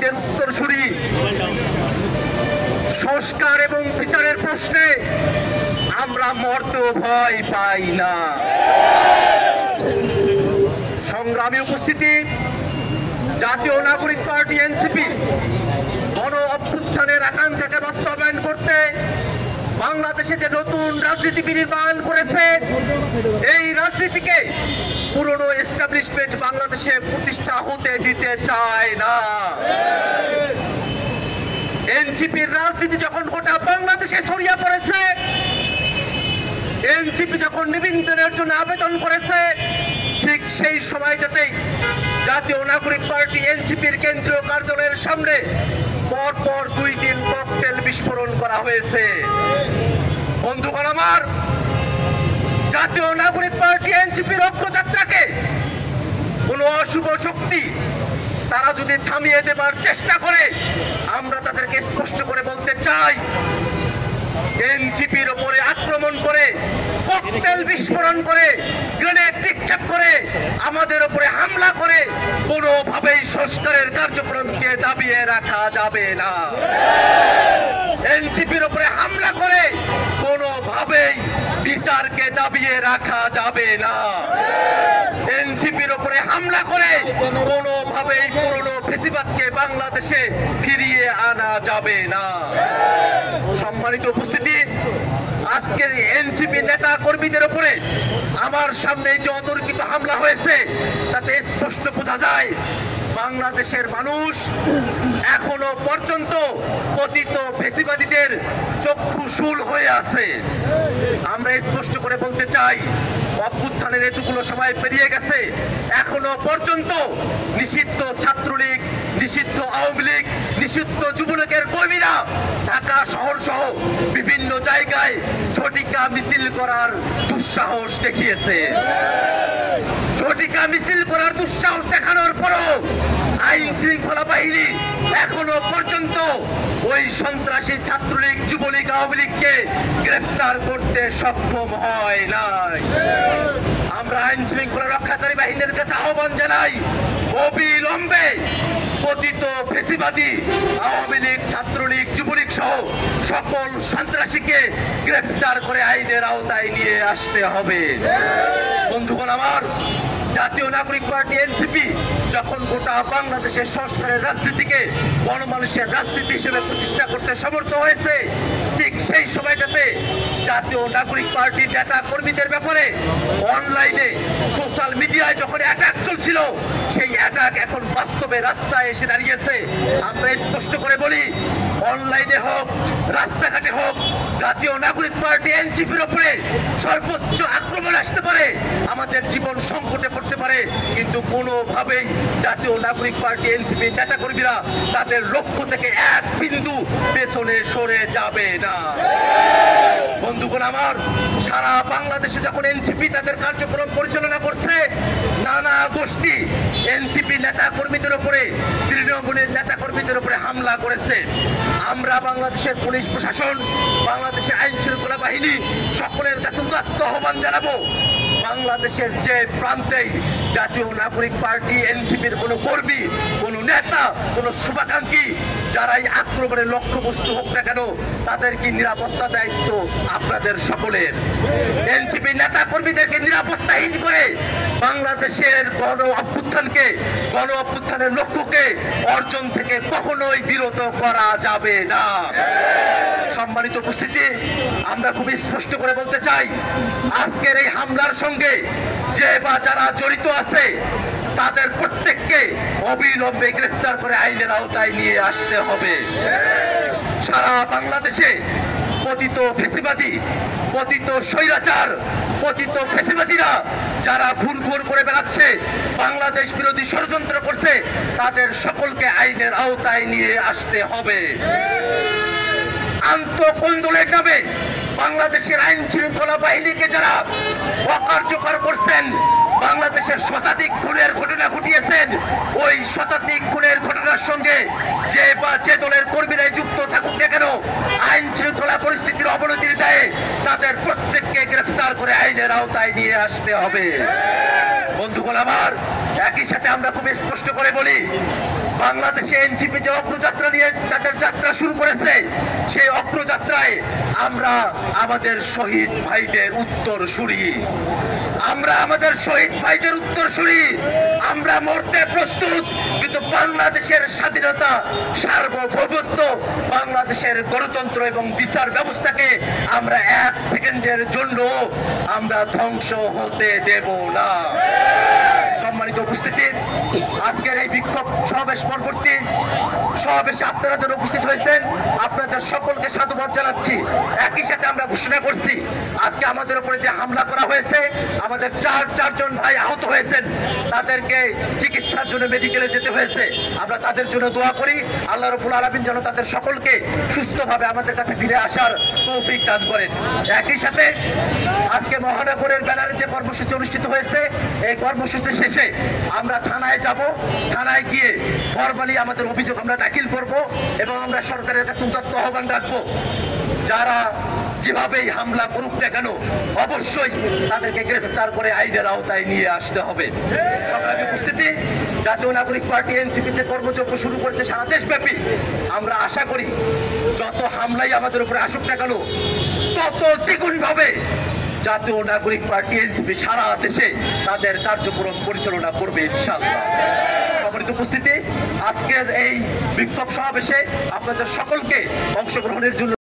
শহীদের উত্তরসূরি সংস্কার এবং বিচারের প্রশ্নে আমরা মরতেও ভয় পাই না। সংগ্রামী উপস্থিতি, জাতীয় নাগরিক পার্টি এনসিপি গণ অভ্যুত্থানের আকাঙ্ক্ষাকে বাস্তবায়ন করতে বাংলাদেশে যে নতুন রাজনীতি বিনির্মাণ করেছে, এই রাজনীতিকে পুরনো এস্টাবলিশমেন্ট বাংলাদেশে প্রতিষ্ঠা হতে দিতে চায় না। এনসিপির রাজনীতি যখন গোটা বাংলাদেশে ছড়িয়ে পড়েছে, এনসিপি যখন নিবন্ধনের জন্য আবেদন করেছে, ঠিক সেই সময়টাতেই জাতীয় নাগরিক পার্টি এনসিপির কেন্দ্রীয় কার্যালয়ের সামনে পরপর 2 দিন ককটেল বিস্ফোরণ করা হয়েছে। বন্ধুগণ আমার, জাতীয় নাগরিক পার্টি এনসিপির অগ্রযাত্রাকে কোনো অশুভ শক্তি তারা যদি থামিয়ে দেবার চেষ্টা করে, আমরা তাদেরকে স্পষ্ট করে বলতে চাই, এনসিপির উপরে আক্রমণ করে, ককটেল বিস্ফোরণ করে, গ্রেনেড নিক্ষেপ করে, আমাদের উপরে হামলা করে কোনোভাবেই সংস্কারের কার্যক্রমকে দাবিয়ে রাখা যাবে না। এনসিপির উপরে হামলা করে কোনোভাবেই বিচারকে দাবিয়ে রাখা যাবে না। এনসিপির উপরে হামলা করে কোনোভাবেই পুরনো ফেসিবাদকে বাংলাদেশে ফিরিয়ে আনা যাবে না। সম্মানিত উপস্থিতি, আজকের এনসিপি নেতা কর্মীদের উপরে আমার সামনে যে অতর্কিত হামলা হয়েছে, তাতে স্পষ্ট বোঝা যায় বাংলাদেশের মানুষ এখনো পর্যন্ত পতিত ফেসিবাদীদের চক্ষুশূল হয়ে আছে। আমরা স্পষ্ট করে বলতে চাই, অভ্যুত্থানের এতগুলো সময় পেরিয়ে গেছে, এখনো পর্যন্ত নিষিদ্ধ ছাত্রলীগ, নিষিদ্ধ আওয়ামী লীগ, নিষিদ্ধ যুবলীগের কর্মীরা ঢাকা শহর সহ বিভিন্ন জায়গায় ঝটিকা মিছিল করার দুঃসাহস দেখিয়েছে। ঝটিকা মিছিল করার দুঃসাহস দেখানোর পরও আইন শৃঙ্খলা বাহিনী এখনো পর্যন্ত ওই সন্ত্রাসী ছাত্রলীগ, যুবলীগ, আওয়ামী লীগকে গ্রেফতার করতে সক্ষম হয় নাই। আমরা আইন শৃঙ্খলা রক্ষাকারী বাহিনীর কাছে আহ্বান জানাই, অবিলম্বে পতিত ফেসিবাদী আওয়ামী লীগ, ছাত্রলীগ, যুবলীগ সহ সকল সন্ত্রাসীকে গ্রেফতার করে আইনের আওতায় নিয়ে আসতে হবে। বন্ধুগণ আমার, জাতীয় নাগরিক পার্টি এনসিপি যখন গোটা বাংলাদেশের সংস্কারের রাজনীতিকে গণমানুষের রাজনীতি হিসেবে প্রতিষ্ঠা করতে সমর্থ হয়েছে, ঠিক সেই সময়টাতে জাতীয় নাগরিক পার্টির নেতা কর্মীদের ব্যাপারে অনলাইনে, সোশ্যাল মিডিয়ায় যখন অ্যাটাক চলছিল, সেই অ্যাটাক এখন বাস্তবে রাস্তায় এসে দাঁড়িয়েছে। আমরা স্পষ্ট করে বলি, অনলাইনে হোক, রাস্তাঘাটে হোক, জাতীয় নাগরিক পার্টি এনসিপির উপরে সর্বোচ্চ আক্রমণ আসতে পারে, আমাদের জীবন সংকটে পড়তে পারে, কিন্তু কোনোভাবেই জাতীয় নাগরিক পার্টি এনসিপির নেতা কর্মীরা তাদের লক্ষ্য থেকে এক বিন্দু পেছনে সরে যাবে না। বন্ধুগণ আমার, সারা বাংলাদেশে যখন এনসিপি তাদের কার্যক্রম পরিচালনা করছে, নানা গোষ্ঠী এনসিপি নেতা কর্মীদের উপরে, তৃণমূলের নেতা কর্মীদের উপরে হামলা করেছে। আমরা বাংলাদেশের পুলিশ প্রশাসন, বাংলাদেশের আইন শৃঙ্খলা বাহিনী সকলের কাছে উদাত্ত আহ্বান জানাবো, বাংলাদেশের যে প্রান্তেই জাতীয় নাগরিক পার্টি এনসিপির কোনো কর্মী, কোনো নেতা, কোনো শুভাকাঙ্ক্ষী যারাই আক্রমণের লক্ষ্যবস্তু হোক না কেন, তাদের কি নিরাপত্তা দায়িত্ব আপনাদের সকলের। এনসিপি নেতা কর্মীদেরকে নিরাপত্তাহীন করে বাংলাদেশের গণ অভ্যুত্থানের লক্ষ্যকে অর্জন থেকে কখনোই বিরত করা যাবে না। সম্মানিত উপস্থিতি, আমরা খুবই স্পষ্ট করে বলতে চাই, আজকের এই হামলার সঙ্গে যে বা যারা জড়িত আছে, তাদের প্রত্যেককে অবিলম্বে গ্রেফতার করে আইনের আওতায় নিয়ে আসতে হবে। সারা বাংলাদেশে পতিত ফেসিবাদী, পতিত স্বৈরাচার, পতিত ফেসিবাদীরা যারা ঘুরঘুর করে বেড়াচ্ছে, বাংলাদেশ বিরোধী ষড়যন্ত্র করছে, তাদের সকলকে আইনের আওতায় নিয়ে আসতে হবে। আন্তঃকোন্দলের নামে বাংলাদেশের আইন শৃঙ্খলা বাহিনীকে যারা অকার্যকর করছেন, বাংলাদেশের শতাধিক খুনের ঘটনা ঘটিয়েছেন, ওই শতাধিক খুনের ঘটনার সঙ্গে যে বা যে দলের কর্মীরাই যুক্ত থাকুক না কেন, আইন শৃঙ্খলা পরিস্থিতির অবনতির দায়ে তাদের প্রত্যেককে গ্রেফতার করে আইনের আওতায় নিয়ে আসতে হবে। বন্ধুগণ আমার, একই একই সাথে আমরা খুব স্পষ্ট করে বলি, বাংলাদেশে এনসিপি যে অগ্রযাত্রা নিয়ে তাদের যাত্রা শুরু করেছে, সেই অগ্রযাত্রায় আমরা আমাদের শহীদ ভাইদের উত্তরসূরি, আমরা আমাদের শহীদ ভাইদের উত্তরসূরি, আমরা মরতে প্রস্তুত। কিন্তু বাংলাদেশের স্বাধীনতা, সার্বভৌমত্ব, বাংলাদেশের গণতন্ত্র এবং বিচার ব্যবস্থাকে আমরা 1 সেকেন্ডের জন্য আমরা ধ্বংস হতে দেব না। সম্মানিত উপস্থিতি, আজকের এই বিক্ষোভ সমাবেশ পরবর্তী সমাবেশে আপনারা যারা উপস্থিত হয়েছেন, আপনাদের সকলকে সাধুবাদ জানাচ্ছি। একই সাথে আমরা ঘোষণা করছি, আজকে আমাদের উপরে যে হামলা করা হয়েছে, আমাদের চারজন ভাই আহত হয়েছেন, তাদেরকে চিকিৎসার জন্য মেডিকেলে যেতে হয়েছে। আমরা তাদের জন্য দোয়া করি, আল্লাহ রাব্বুল আলামিন যেন তাদের সকলকে সুস্থভাবে আমাদের কাছে ফিরে আসার তৌফিক দান করেন। একই সাথে আজকে মহানগরের ব্যানারে যে কর্মসূচি অনুষ্ঠিত হয়েছে, এই কর্মসূচি শেষে আমরা থানায় যাব। থানায় গিয়ে ফরমালি আমাদের অভিযোগ আমরা দাখিল করব এবং আমরা সরকারের কাছে উদাত্ত আহ্বান রাখবো, যারা যেভাবেই হামলা করুক না কেন অবশ্যই তাদেরকে গ্রেফতার করে আইনের আওতায় নিয়ে আসতে হবে। সংগ্রামী উপস্থিতি, জাতীয় নাগরিক পার্টি এনসিপি যে কর্মযজ্ঞ শুরু করেছে সারা দেশব্যাপী, আমরা আশা করি যত হামলাই আমাদের উপরে আসুক না কেন তত দ্বিগুণ ভাবে জাতীয় নাগরিক পার্টি এনসিপি সারা দেশে তাদের কার্যক্রম পরিচালনা করবে ইনশাআল্লাহ। সম্মানিত উপস্থিতি, আজকের এই বিক্ষোভ সমাবেশে আপনাদের সকলকে অংশগ্রহণের জন্য